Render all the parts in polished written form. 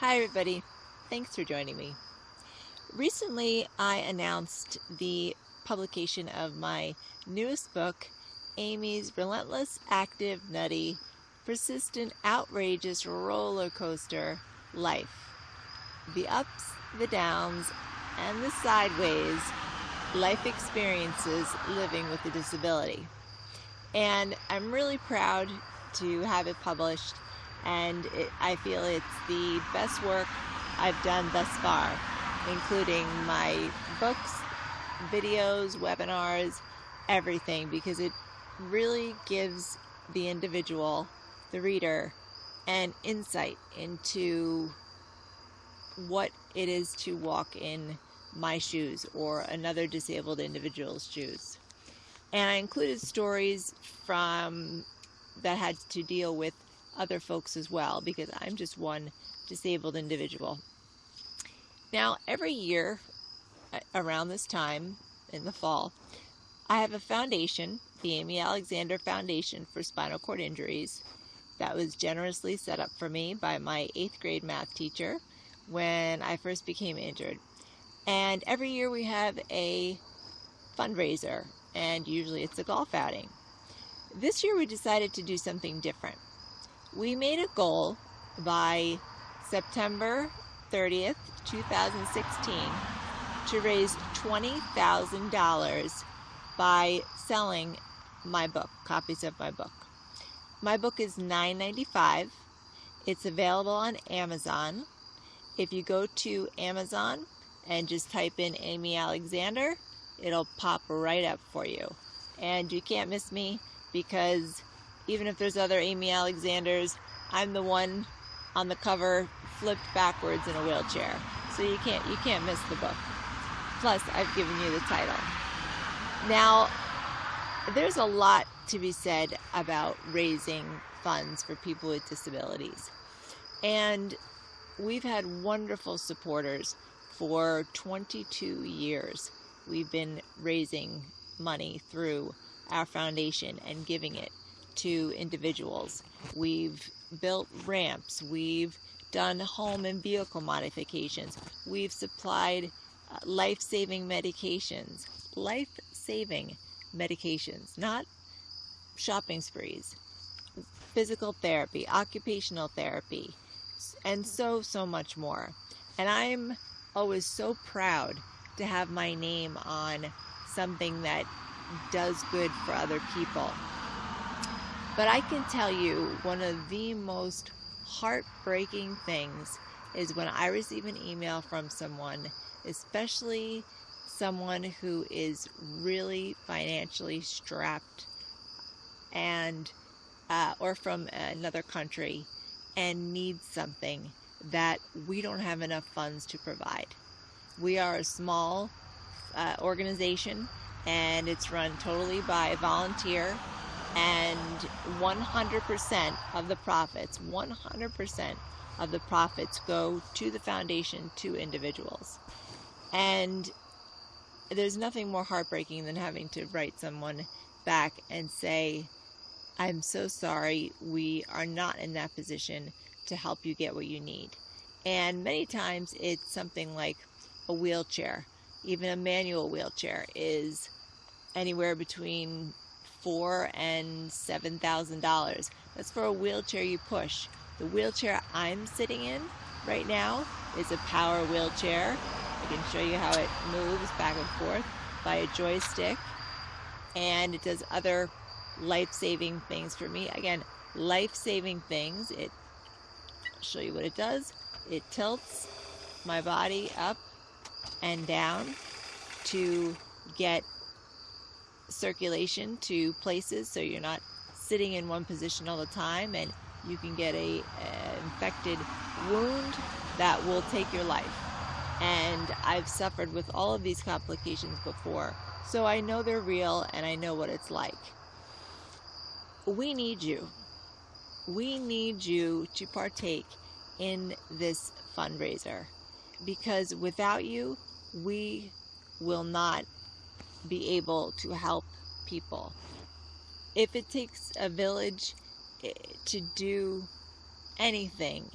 Hi, everybody. Thanks for joining me. Recently, I announced the publication of my newest book, Amy's Relentless, Active, Nutty, Persistent, Outrageous Roller Coaster Life. The ups, the downs, and the sideways life experiences living with a disability. And I'm really proud to have it published, and I feel it's the best work I've done thus far, including my books, videos, webinars, everything, because it really gives the individual, the reader, an insight into what it is to walk in my shoes or another disabled individual's shoes. And I included stories from that had to deal with other folks as well, because I'm just one disabled individual. Now, every year around this time in the fall, I have a foundation, the Amy Alexander Foundation for Spinal Cord Injuries, that was generously set up for me by my 8th grade math teacher when I first became injured. And every year we have a fundraiser, and usually it's a golf outing. This year we decided to do something different. We made a goal by September 30th, 2016 to raise $20,000 by selling my book, copies of my book. My book is $9.95. It's available on Amazon. If you go to Amazon and just type in Amy Alexander, it'll pop right up for you. And you can't miss me, because even if there's other Amy Alexanders, I'm the one on the cover flipped backwards in a wheelchair. So you can't miss the book. Plus, I've given you the title. Now, there's a lot to be said about raising funds for people with disabilities. And we've had wonderful supporters for 22 years. We've been raising money through our foundation and giving it to individuals. We've built ramps. We've done home and vehicle modifications. We've supplied life-saving medications. Life-saving medications, not shopping sprees. Physical therapy, occupational therapy, and so much more. And I'm always so proud to have my name on something that does good for other people. But I can tell you, one of the most heartbreaking things is when I receive an email from someone, especially someone who is really financially strapped, and or from another country, and needs something that we don't have enough funds to provide. We are a small organization, and it's run totally by volunteer, and 100% of the profits, 100% of the profits go to the foundation, to individuals. And there's nothing more heartbreaking than having to write someone back and say, I'm so sorry, we are not in that position to help you get what you need. And many times it's something like a wheelchair. Even a manual wheelchair is anywhere between $4,000 and $7,000. That's for a wheelchair you push. The wheelchair I'm sitting in right now is a power wheelchair. I can show you how it moves back and forth by a joystick, and it does other life-saving things for me. Again, life-saving things. I'll show you what it does. It tilts my body up and down to get circulation to places, so you're not sitting in one position all the time, and you can get an infected wound that will take your life. And I've suffered with all of these complications before, so I know they're real, and I know what it's like. We need you. We need you to partake in this fundraiser, because without you, we will not be able to help people. If it takes a village to do anything,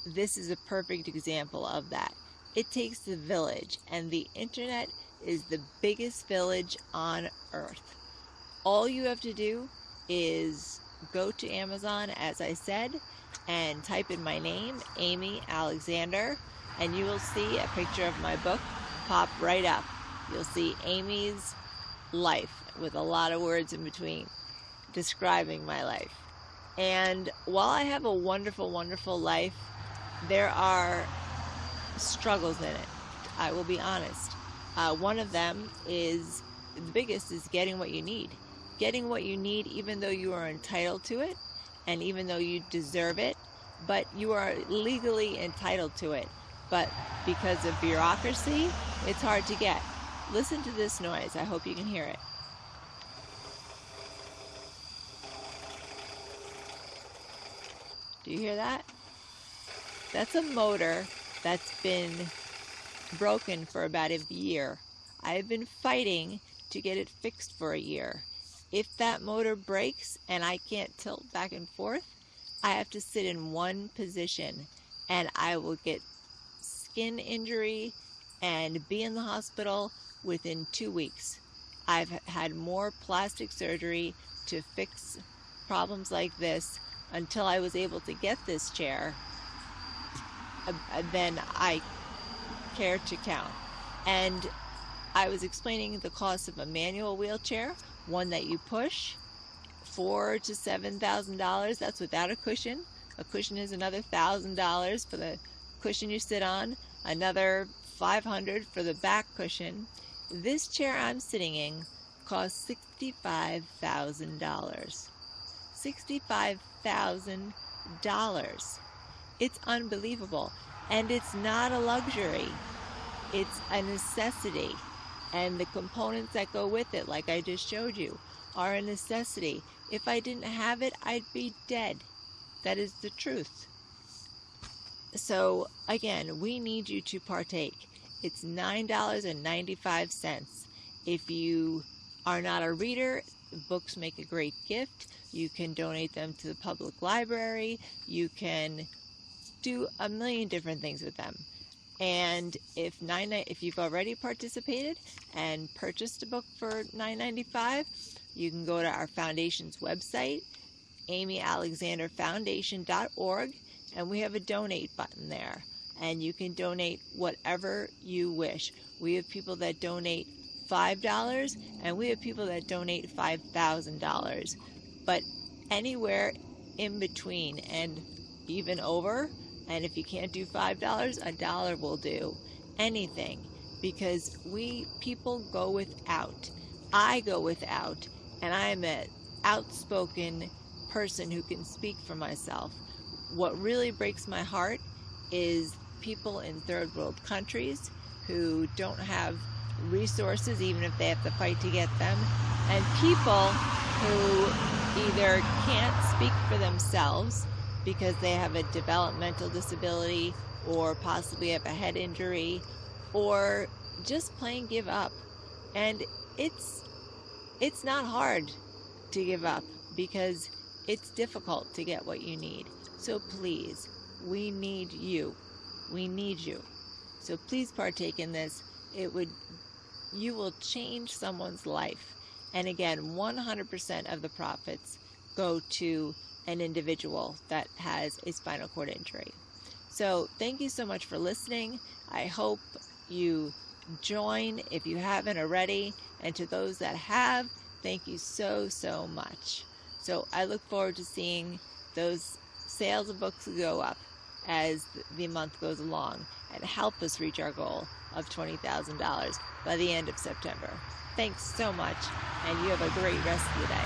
this is a perfect example of that. It takes a village, and the internet is the biggest village on earth. All you have to do is go to Amazon, as I said, and type in my name, Amy Alexander, and you will see a picture of my book pop right up. You'll see Amy's life with a lot of words in between describing my life. And while I have a wonderful, wonderful life, there are struggles in it. I will be honest. One of them is, the biggest, is getting what you need. Getting what you need even though you are entitled to it, and even though you deserve it, but you are legally entitled to it. But because of bureaucracy, it's hard to get. Listen to this noise. I hope you can hear it. Do you hear that? That's a motor that's been broken for about a year. I've been fighting to get it fixed for a year. If that motor breaks and I can't tilt back and forth, I have to sit in one position, and I will get skin injury and be in the hospital within 2 weeks. I've had more plastic surgery to fix problems like this until I was able to get this chair than I care to count. And I was explaining the cost of a manual wheelchair, one that you push, $4,000 to $7,000. That's without a cushion. A cushion is another $1,000 for the cushion you sit on, another $500 for the back cushion. This chair I'm sitting in costs $65,000. $65,000. It's unbelievable. And it's not a luxury. It's a necessity. And the components that go with it, like I just showed you, are a necessity. If I didn't have it, I'd be dead. That is the truth. So again, we need you to partake. It's $9.95. If you are not a reader, books make a great gift. You can donate them to the public library. You can do a million different things with them. And if you've already participated and purchased a book for $9.95, you can go to our foundation's website, amyalexanderfoundation.org, and we have a donate button there. And you can donate whatever you wish. We have people that donate $5, and we have people that donate $5,000. But anywhere in between and even over, and if you can't do $5, $1 will do. Anything. Because people go without. I go without. And I am an outspoken person who can speak for myself. What really breaks my heart is people in third world countries who don't have resources, even if they have to fight to get them. And people who either can't speak for themselves because they have a developmental disability, or possibly have a head injury, or just plain give up. And it's not hard to give up, because it's difficult to get what you need. So please, we need you. We need you. So please partake in this. You will change someone's life. And again, 100% of the profits go to an individual that has a spinal cord injury. So thank you so much for listening. I hope you join if you haven't already. And to those that have, thank you so, so much. So I look forward to seeing those sales of books go up as the month goes along, and help us reach our goal of $20,000 by the end of September. Thanks so much, and you have a great rest of the day.